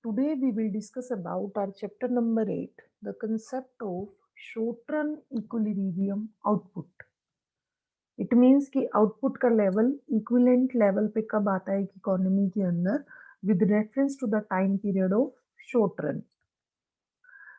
Today we will discuss about our chapter number 8, the concept of short-run equilibrium output. It means कि output का level equivalent level पे कब आता है economy के अंदर with reference to the time period of short run.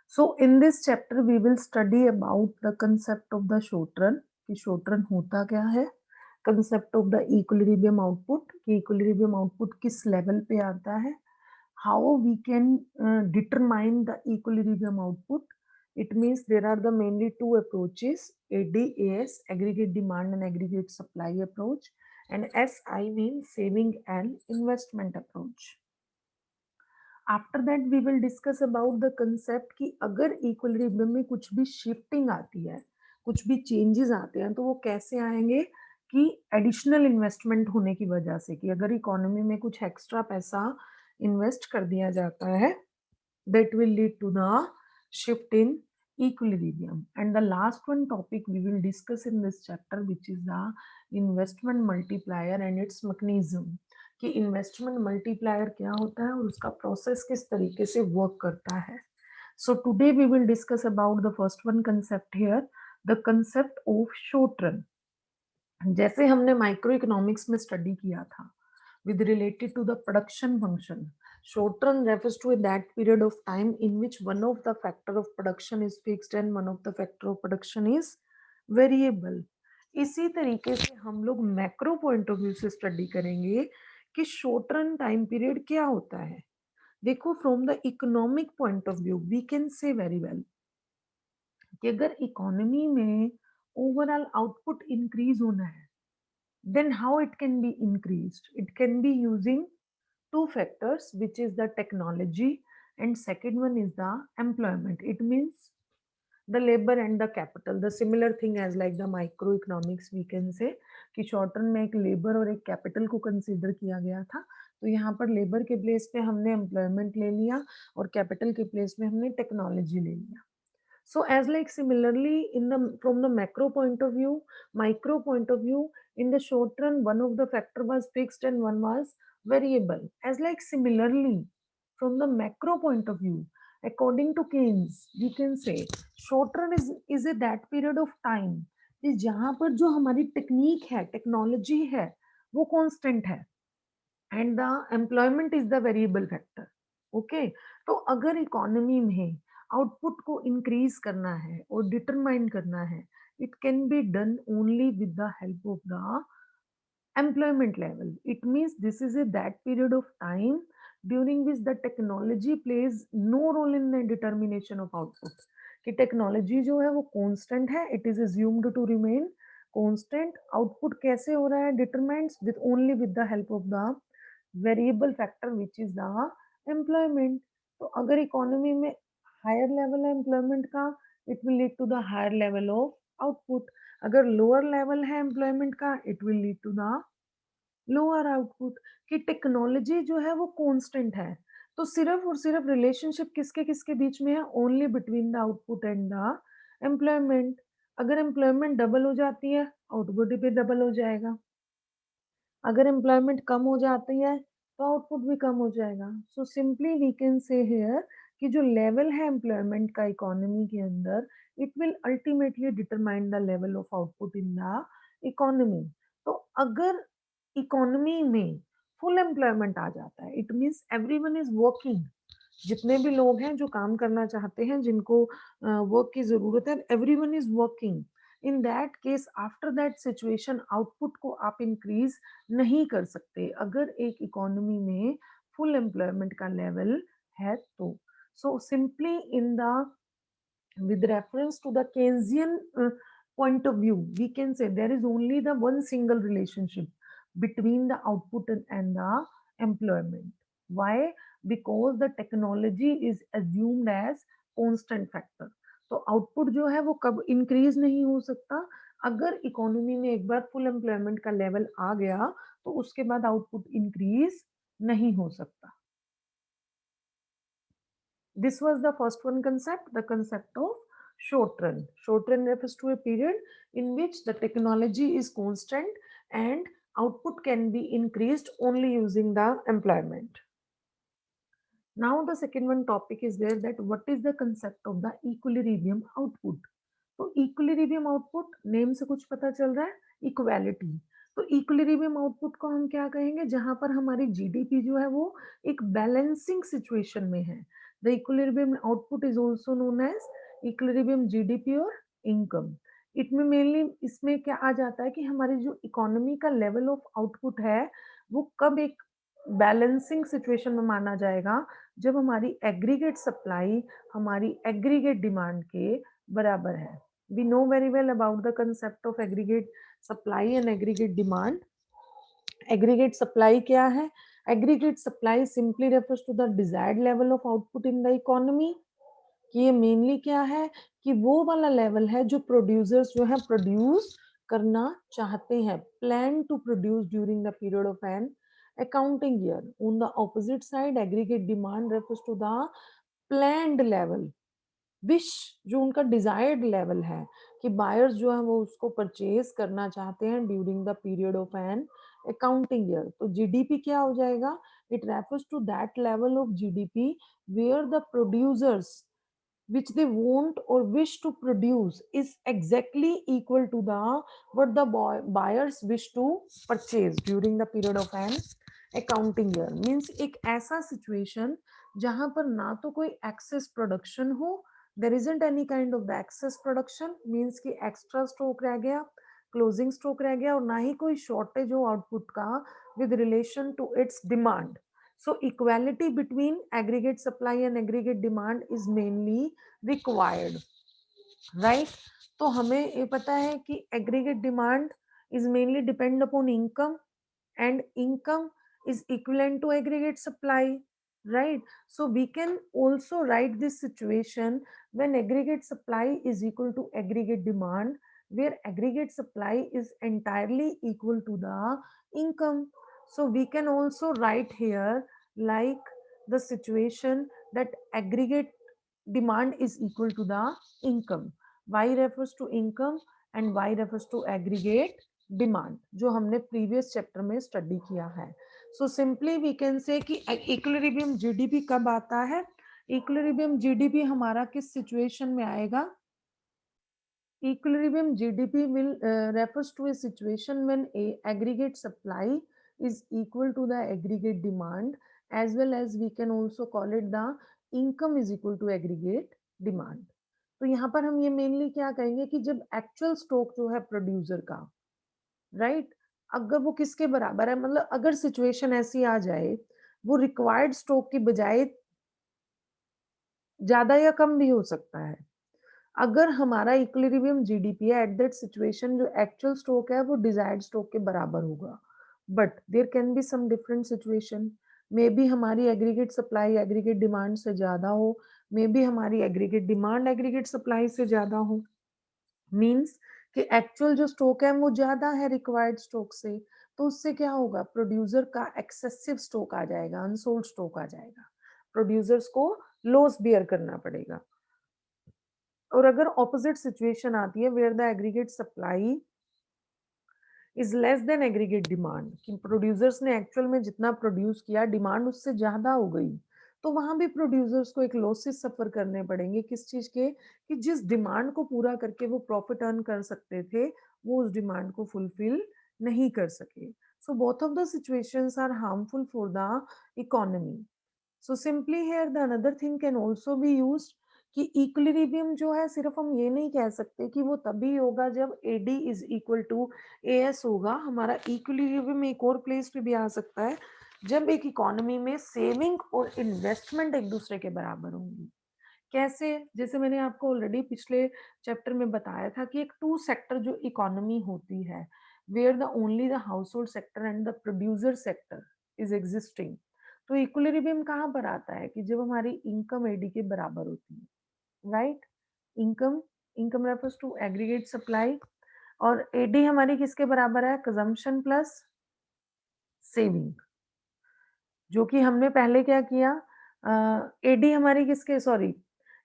So in this chapter we will study about the concept of the short run कि short run होता क्या है, concept of the equilibrium output कि equilibrium output किस level पे आता है, how we can determine the equilibrium output. It means there are the mainly two approaches, ADAS, aggregate demand and aggregate supply approach, and SI means saving and investment approach. After that we will discuss about the concept कि अगर equilibrium में कुछ भी shifting आती है, कुछ भी changes आते हैं, तो वो कैसे आएंगे कि एडिशनल इन्वेस्टमेंट होने की वजह से, कि अगर इकोनॉमी में कुछ एक्स्ट्रा पैसा इन्वेस्ट कर दिया जाता है, that will lead to the shift in equilibrium. And the last one topic we will discuss in this chapter, which is the investment multiplier and its mechanism, कि इन्वेस्टमेंट मल्टीप्लायर क्या होता है और उसका प्रोसेस किस तरीके से वर्क करता है. So today we will discuss about the first one concept here, the concept of short run. जैसे हमने माइक्रो इकोनॉमिक्स में स्टडी किया था with related to the production function. Short run refers to that period of time in which one of the factor of production is fixed and one of the factor of production is variable. इसी तरीके से हम लोग macro point of view से study करेंगे कि short run time period क्या होता है. देखो, from the economic point of view we can say very well कि अगर इकोनॉमी में ओवरऑल आउटपुट इंक्रीज होना है, then how it can be increased? It can be using two factors, which is the technology and second one is the employment. It means the labor and the capital. The similar thing as like the microeconomics we can say कि short run में एक labour और एक capital को consider किया गया था. तो यहाँ पर लेबर के प्लेस पे हमने एम्प्लॉयमेंट ले लिया और कैपिटल के प्लेस में हमने टेक्नोलॉजी ले लिया. So as like similarly in the from the macro point of view, micro point of view, in the short run one of the factor was fixed and one was variable. As like similarly from the macro point of view, according to Keynes, we can say short run is a that period of time is जहाँ पर जो हमारी technique है, technology है, वो constant है and the employment is the variable factor. Okay, तो अगर इकोनॉमी में आउटपुट को इंक्रीज करना है और डिटरमाइन करना है, it can be done only with the help of the employment level. It means this is a that period of time during which the technology plays no role in the determination of output. कि technology जो है वो constant है, it is assumed to remain constant. Output कैसे हो रहा है, determines with only with the help of the variable factor which is the employment. तो अगर इकोनॉमी में हायर लेवल है एम्प्लॉयमेंट का, it will lead to the higher level of output. अगर लोअर लेवल है एम्प्लॉयमेंट का, it will lead to the lower output. कि technology जो है वो कांस्टेंट है, तो सिर्फ और सिर्फ रिलेशनशिप किसके किसके बीच में है, only between the output and the employment. अगर एम्प्लॉयमेंट डबल हो जाती है, आउटपुट भी डबल हो जाएगा. अगर एम्प्लॉयमेंट कम हो जाती है तो आउटपुट भी कम हो जाएगा. So simply we can say here कि जो लेवल है एम्प्लॉयमेंट का इकोनॉमी के अंदर, it will ultimately determine the level of output in the economy. तो अगर इकोनॉमी में फुल एम्प्लॉयमेंट आ जाता है, it means everyone is working. जितने भी लोग हैं जो काम करना चाहते हैं, जिनको वर्क की जरूरत है, everyone is working. In that case, after that situation, output को आप इंक्रीज नहीं कर सकते अगर एक इकोनॉमी में फुल एम्प्लॉयमेंट का लेवल है तो. So simply in the with reference to the Keynesian point of view, we can say there is only the one single relationship between the output and the employment. Why? Because the technology is assumed as constant factor. तो output जो है वो कब increase नहीं हो सकता, अगर economy में एक बार फुल एम्प्लॉयमेंट का लेवल आ गया तो उसके बाद आउटपुट इंक्रीज नहीं हो सकता. This was the first one concept, the concept of short run. Short run refers to a period in which the technology is constant and output can be increased only using the employment. Now the second one topic is there, that what is the concept of the equilibrium output. तो equilibrium output name से कुछ पता चल रहा है, equality. तो equilibrium output को हम क्या कहेंगे, जहां पर हमारी जीडीपी जो है वो एक बैलेंसिंग सिचुएशन में है। The equilibrium output is also known as equilibrium GDP और इनकम। इट में मेनली इसमें क्या आ जाता है कि हमारी जो इकोनॉमी का लेवल ऑफ आउटपुट है वो कब एक बैलेंसिंग सिचुएशन में माना जाएगा, जब हमारी एग्रीगेट सप्लाई हमारी एग्रीगेट डिमांड के बराबर है। We know very well about the concept of aggregate supply and aggregate demand. Aggregate supply क्या है? Aggregate supply simply refers to the desired level of output in the economy. कि ये mainly क्या है कि वो वाला लेवल है जो प्रोड्यूसर्स जो है प्रोड्यूस करना चाहते हैं, plan to produce during the period of an accounting year. On the opposite side aggregate demand refers to the planned level, which जो उनका डिजायर्ड लेवल है कि बायर्स जो है वो उसको परचेज करना चाहते हैं during the period of an accounting year. तो जीडीपी क्या हो जाएगा, it refers to that level of GDP where the producers which they want or wish to produce is exactly equal to the what the buyers wish to purchase during the period of an accounting year। means एक ऐसा situation जहां पर ना तो कोई excess production हो, there isn't any kind of the excess production, means कि extra stock रह गया, closing stock रह गया, और ना ही कोई shortage हो output का with relation to its demand। So equality between aggregate supply and aggregate demand is mainly required, right? तो हमें ये पता है कि aggregate demand is mainly depend upon income and income is equivalent to aggregate supply, right? So we can also write this situation when aggregate supply is equal to aggregate demand, where aggregate supply is entirely equal to the income. So we can also write here like the situation that aggregate demand is equal to the income, y refers to income and y refers to aggregate demand, जो हमने previous chapter में study किया है। सो simply we can से कि equilibrium GDP कब आता है, इक्विलिब्रियम जीडीपी हमारा किस सिचुएशन में आएगा, equilibrium GDP will refers to a situation when a aggregate supply is equal to the aggregate demand, as well as we can also call it the income is equal to aggregate demand। तो यहाँ पर हम ये mainly क्या कहेंगे कि जब actual stock जो है प्रोड्यूसर का, राइट, अगर वो किसके बराबर है, मतलब अगर सिचुएशन ऐसी आ जाए वो रिक्वायर्ड स्टॉक की बजाय ज्यादा या कम भी हो सकता है। अगर हमारा इक्विलिब्रियम जीडीपी है एट दैट सिचुएशन, जो एक्चुअल स्टॉक है वो डिजायर्ड स्टॉक के बराबर होगा, but there can be some different situation. Maybe हमारी एग्रीगेट सप्लाई एग्रीगेट डिमांड से ज्यादा हो, मे बी हमारी एग्रीगेट डिमांड एग्रीगेट सप्लाई से ज्यादा हो, मीन्स कि एक्चुअल जो स्टॉक है वो ज्यादा है रिक्वायर्ड स्टॉक से, तो उससे क्या होगा, प्रोड्यूसर का एक्सेसिव स्टॉक आ जाएगा, अनसोल्ड स्टॉक आ जाएगा, प्रोड्यूसर्स को लॉस बियर करना पड़ेगा। और अगर ऑपोजिट सिचुएशन आती है where the aggregate supply is less than aggregate demand, कि प्रोड्यूसर्स ने एक्चुअल में जितना प्रोड्यूस किया डिमांड उससे ज्यादा हो गई, तो वहां भी प्रोड्यूसर्स को एक लॉसेस सफर करने पड़ेंगे, किस चीज के, कि जिस डिमांड को पूरा करके वो प्रॉफिट अर्न कर सकते थे वो उस डिमांड को फुलफिल नहीं कर सके। So both of the situations are harmful for the economy. So simply here the another thing can also be used कि इक्विलिब्रियम जो है सिर्फ हम ये नहीं कह सकते कि वो तभी होगा जब AD is equal to AS होगा। हमारा इक्विलिब्रियम एक और प्लेस पे भी आ सकता है जब एक इकोनॉमी में सेविंग और इन्वेस्टमेंट एक दूसरे के बराबर होंगी। कैसे, जैसे मैंने आपको ऑलरेडी पिछले चैप्टर में बताया था कि एक टू सेक्टर जो इकोनॉमी होती है, where the only the household sector and the producer sector is existing. तो इक्विलिब्रियम कहाँ पर आता है कि जब हमारी इनकम एडी के बराबर होती है, right. Income, income refers to aggregate supply, और एडी हमारी किसके बराबर है, कंजम्पशन प्लस सेविंग, जो कि हमने पहले क्या किया, एडी हमारी किसके, sorry,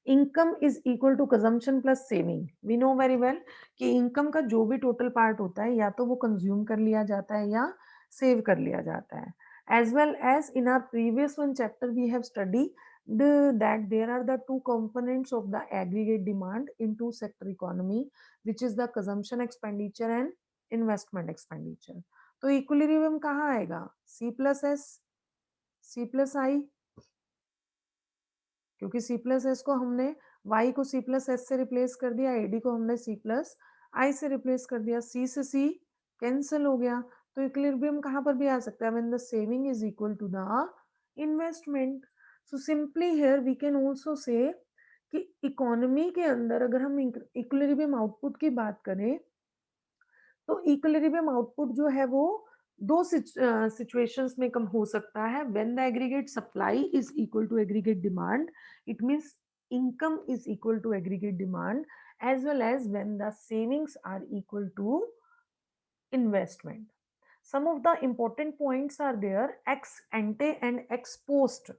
income is equal to consumption plus saving. We know very well कि इनकम का जो भी टोटल पार्ट होता है या तो वो कंज्यूम कर लिया जाता है या सेव कर लिया जाता है, As well as in our previous one chapter we have studied that there are the two components of the aggregate demand in two sector economy, which is the consumption expenditure and investment expenditure. तो equilibrium कहाँ आएगा? C plus S, C plus I, क्योंकि C plus S को हमने Y को C plus S से replace कर दिया, AD को हमने C plus I से रिप्लेस कर दिया, C से C कैंसिल हो गया, तो इक्विलिब्रियम कहाँ पर भी आ सकता है? When the saving is equal to the investment. So simply here we can also say कि इकोनॉमी के अंदर अगर हम इक्विलिब्रियम आउटपुट की बात करें तो इक्विलिब्रियम आउटपुट जो है वो दो सिचुएशंस में कम हो सकता है. When the aggregate supply is equal to aggregate demand, it means income is equal to aggregate demand, as well as when the savings are equal to investment. Some of the important points are there, ex ante and ex post.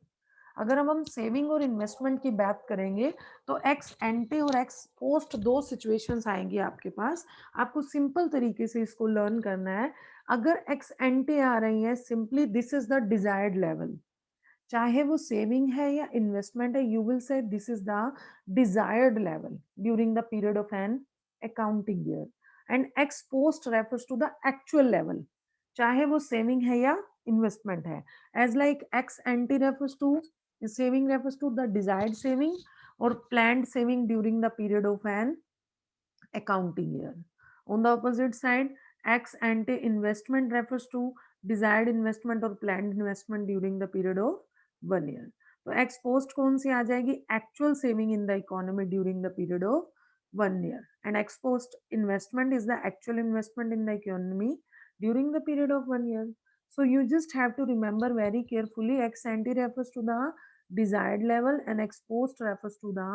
अगर हम saving और investment की बात करेंगे तो x एंटे और x post दो situations आएंगी आपके पास. आपको सिंपल तरीके से इसको लर्न करना है. अगर एक्स एंटे आ रही है, simply this is the desired level, चाहे वो सेविंग है या इन्वेस्टमेंट है, you will say this is the desired level during the period of an accounting year. And ex post refers to the actual level, चाहे वो saving है या investment है. As like ex ante refers to saving refers to the desired saving or planned saving during the period of an accounting year. On the opposite side, ex ante investment refers to desired investment or planned investment during the period of 1 year. तो ex post कौन सी आ जाएगी? Actual saving in the economy during the period of 1 year. And ex post investment is the actual investment in the economy during the period of 1 year. So you just have to remember very carefully, ex ante refers to the desired level and ex post refers to the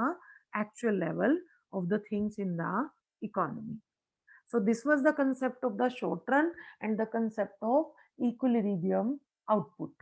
actual level of the things in the economy. So this was the concept of the short run and the concept of equilibrium output.